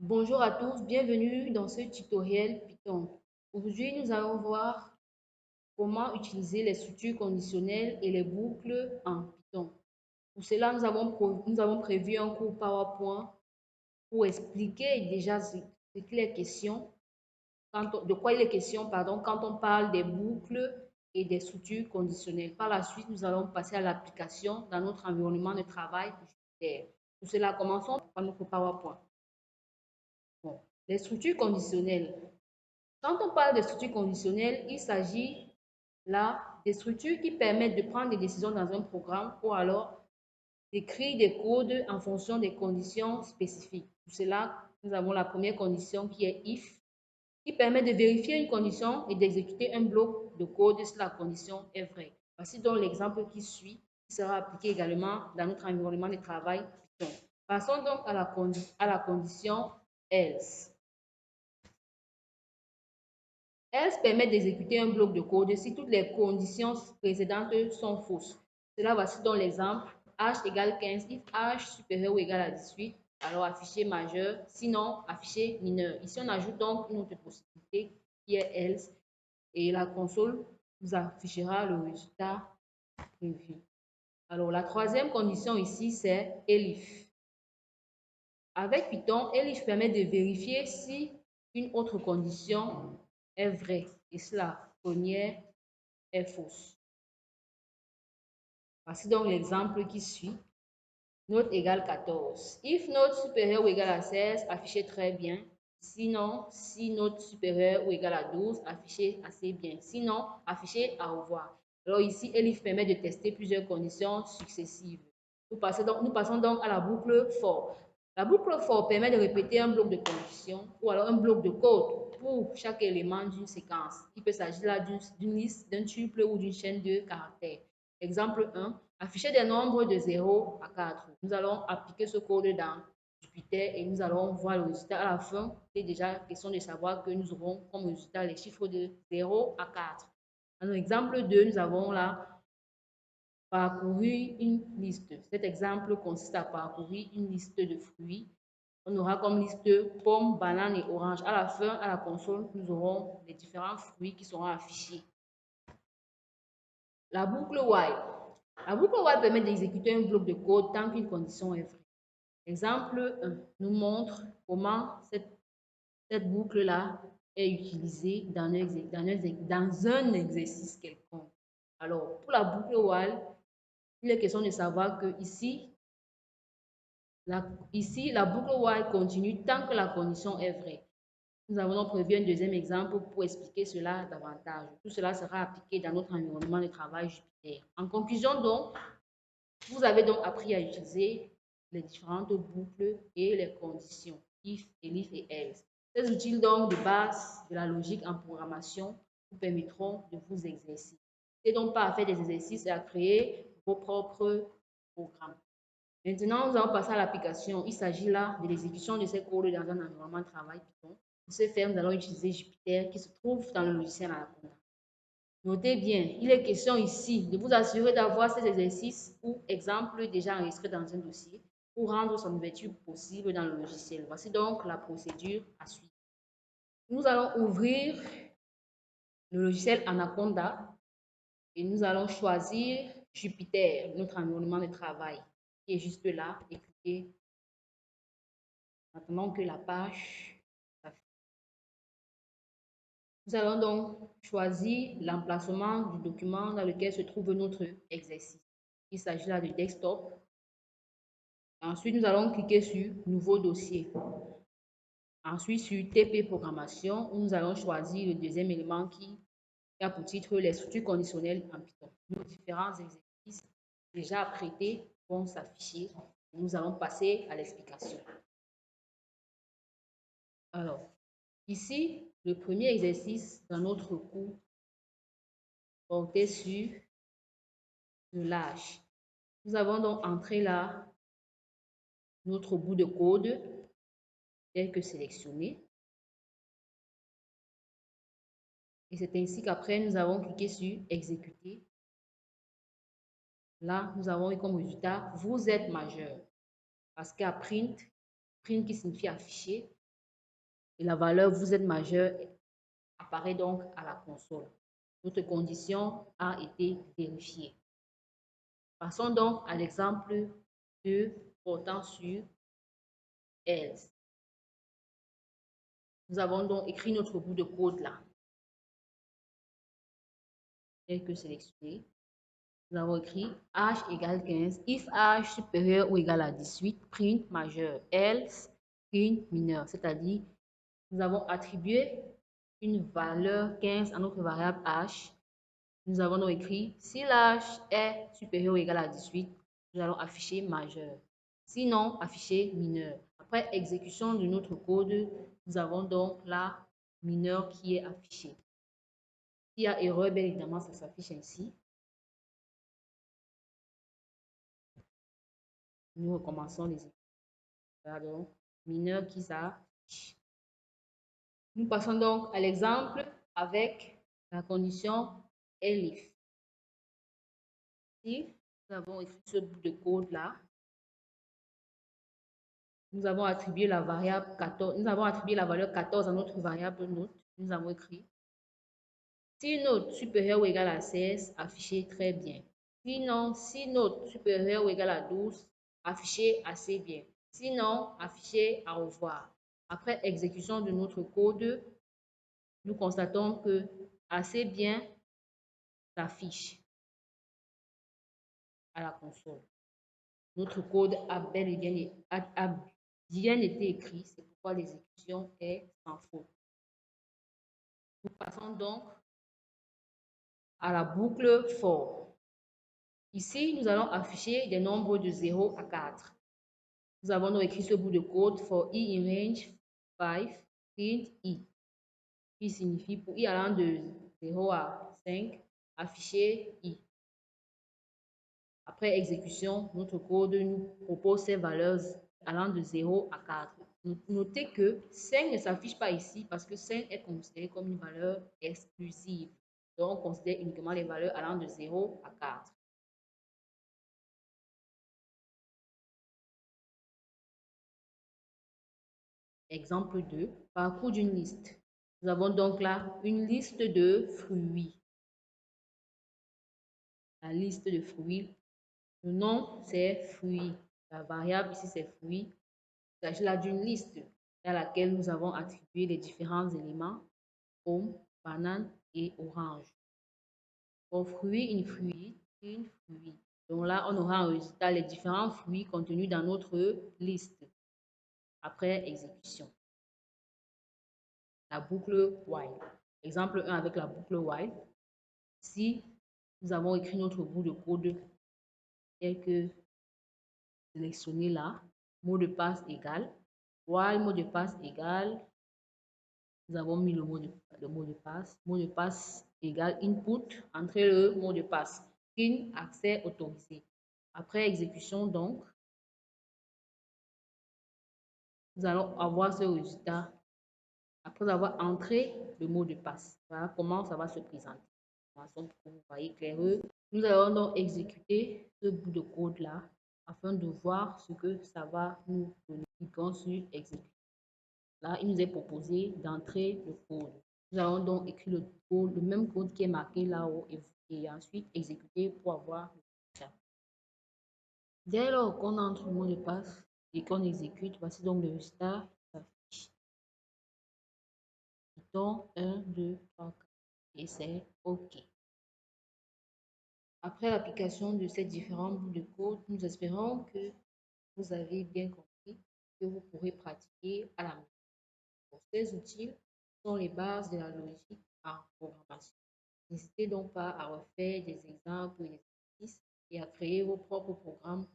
Bonjour à tous, bienvenue dans ce tutoriel Python. Aujourd'hui, nous allons voir comment utiliser les structures conditionnelles et les boucles en Python. Pour cela, nous avons prévu un cours PowerPoint pour expliquer déjà ce qu'il est question, de quoi il est question, pardon, quand on parle des boucles et des structures conditionnelles. Par la suite, nous allons passer à l'application dans notre environnement de travail Jupyter. Pour cela, commençons par notre PowerPoint. Bon, les structures conditionnelles. Quand on parle de structures conditionnelles, il s'agit là des structures qui permettent de prendre des décisions dans un programme ou alors d'écrire des codes en fonction des conditions spécifiques. Pour cela, nous avons la première condition qui est if, qui permet de vérifier une condition et d'exécuter un bloc de code si la condition est vraie. Voici donc l'exemple qui suit, qui sera appliqué également dans notre environnement de travail Python. Passons donc à la condition else. Else permet d'exécuter un bloc de code si toutes les conditions précédentes sont fausses. Cela voici donc l'exemple. H égale 15, if H supérieur ou égal à 18, alors affiché majeur, sinon affiché mineur. Ici, on ajoute donc une autre possibilité qui est else et la console vous affichera le résultat prévu. Alors, la troisième condition ici, c'est elif. Avec Python, elif permet de vérifier si une autre condition est vraie et si la première est fausse. Voici donc l'exemple qui suit. Note égale 14. If note supérieure ou égale à 16, affichez très bien. Sinon, si note supérieure ou égale à 12, affichez assez bien. Sinon, affichez au revoir. Alors ici, elif permet de tester plusieurs conditions successives. Nous passons donc à la boucle for. La boucle for permet de répéter un bloc de conditions ou alors un bloc de code pour chaque élément d'une séquence. Il peut s'agir là d'une liste, d'un tuple ou d'une chaîne de caractères. Exemple 1, afficher des nombres de 0 à 4. Nous allons appliquer ce code dans Jupyter et nous allons voir le résultat à la fin. C'est déjà question de savoir que nous aurons comme résultat les chiffres de 0 à 4. Dans l'exemple 2, nous avons là parcourir une liste. Cet exemple consiste à parcourir une liste de fruits. On aura comme liste pommes, bananes et oranges. À la fin, à la console, nous aurons les différents fruits qui seront affichés. La boucle while. La boucle while permet d'exécuter un bloc de code tant qu'une condition est vraie. Exemple 1 nous montre comment cette boucle-là est utilisée dans un exercice quelconque. Alors, pour la boucle while, il est question de savoir que ici, la boucle while continue tant que la condition est vraie. Nous avons donc prévu un deuxième exemple pour expliquer cela davantage. Tout cela sera appliqué dans notre environnement de travail Jupyter. En conclusion donc, vous avez donc appris à utiliser les différentes boucles et les conditions if, elif et else. Ces outils donc de base de la logique en programmation vous permettront de vous exercer. Et donc pas à faire des exercices et à créer vos propres programmes. Maintenant, nous allons passer à l'application. Il s'agit là de l'exécution de ces codes dans un environnement de travail Python. Pour ce faire, nous allons utiliser Jupyter qui se trouve dans le logiciel Anaconda. Notez bien, il est question ici de vous assurer d'avoir ces exercices ou exemples déjà enregistrés dans un dossier pour rendre son ouverture possible dans le logiciel. Voici donc la procédure à suivre. Nous allons ouvrir le logiciel Anaconda et nous allons choisir Jupyter, notre environnement de travail, qui est juste là, et cliquer maintenant que la page s'affiche. Nous allons donc choisir l'emplacement du document dans lequel se trouve notre exercice. Il s'agit là de desktop. Ensuite, nous allons cliquer sur Nouveau dossier. Ensuite, sur TP Programmation, nous allons choisir le deuxième élément qui a pour titre les structures conditionnelles en Python. Nos différents exercices déjà apprêtés vont s'afficher. Nous allons passer à l'explication. Alors, ici, le premier exercice dans notre cours portait sur l'âge. Nous avons donc entré là notre bout de code tel que sélectionné. Et c'est ainsi qu'après, nous avons cliqué sur exécuter. Là, nous avons eu comme résultat, vous êtes majeur. Parce qu'à print qui signifie afficher, et la valeur vous êtes majeur apparaît donc à la console. Notre condition a été vérifiée. Passons donc à l'exemple 2 portant sur else. Nous avons donc écrit notre bout de code là, tel que sélectionné. Nous avons écrit h égale 15, if h supérieur ou égal à 18, print majeur, else print mineur. C'est-à-dire, nous avons attribué une valeur 15 à notre variable h. Nous avons donc écrit si l'h est supérieur ou égal à 18, nous allons afficher majeur. Sinon, afficher mineur. Après exécution de notre code, nous avons donc la mineur qui est affichée. S'il y a erreur, bien évidemment, ça s'affiche ainsi. Nous recommençons les exécutions. Pardon, mineur qui s'affiche. Nous passons donc à l'exemple avec la condition elif. Ici, nous avons écrit ce bout de code là. Nous avons attribué la variable 14, nous avons attribué la valeur 14 à notre variable note. Nous avons écrit si note supérieure ou égale à 16, affichez très bien. Sinon, si note supérieure ou égale à 12, affichez assez bien. Sinon, affichez au revoir. Après exécution de notre code, nous constatons que assez bien s'affiche à la console. Notre code a bien été écrit, c'est pourquoi l'exécution est sans faute. Nous passons donc à la boucle for. Ici, nous allons afficher des nombres de 0 à 4. Nous avons donc écrit ce bout de code for i in range 5, print i, qui signifie pour i allant de 0 à 5, afficher i. Après exécution, notre code nous propose ces valeurs allant de 0 à 4. Notez que 5 ne s'affiche pas ici parce que 5 est considéré comme une valeur exclusive. Donc, on considère uniquement les valeurs allant de 0 à 4. Exemple 2, parcours d'une liste. Nous avons donc là une liste de fruits. La liste de fruits, le nom c'est fruits. La variable ici c'est fruits. Il s'agit là d'une liste dans laquelle nous avons attribué les différents éléments, pomme, banane et orange. Pour fruit, une fruit, une fruit. Donc là, on aura un résultat, les différents fruits contenus dans notre liste. Après exécution. La boucle while. Exemple 1 avec la boucle while. Si nous avons écrit notre bout de code tel que sélectionné là, mot de passe égal, while mot de passe égal, nous avons mis le mot de passe égal input, entrez le mot de passe, PIN, accès autorisé. Après exécution donc, nous allons avoir ce résultat après avoir entré le mot de passe. Voilà comment ça va se présenter. Pour que vous voyez clairement. Nous allons donc exécuter ce bout de code là afin de voir ce que ça va nous donner. Cliquons sur exécuter. Là, il nous est proposé d'entrer le code. Nous allons donc écrire le même code qui est marqué là-haut et ensuite exécuter pour avoir le résultat. Dès lors qu'on entre le mot de passe et qu'on exécute, voici donc le résultat qui s'affiche. Python 1, 2, 3, 4 et c'est OK. Après l'application de ces différents bouts de code, nous espérons que vous avez bien compris que vous pourrez pratiquer à la maison. Ces outils sont les bases de la logique en programmation. N'hésitez donc pas à refaire des exemples et des exercices et à créer vos propres programmes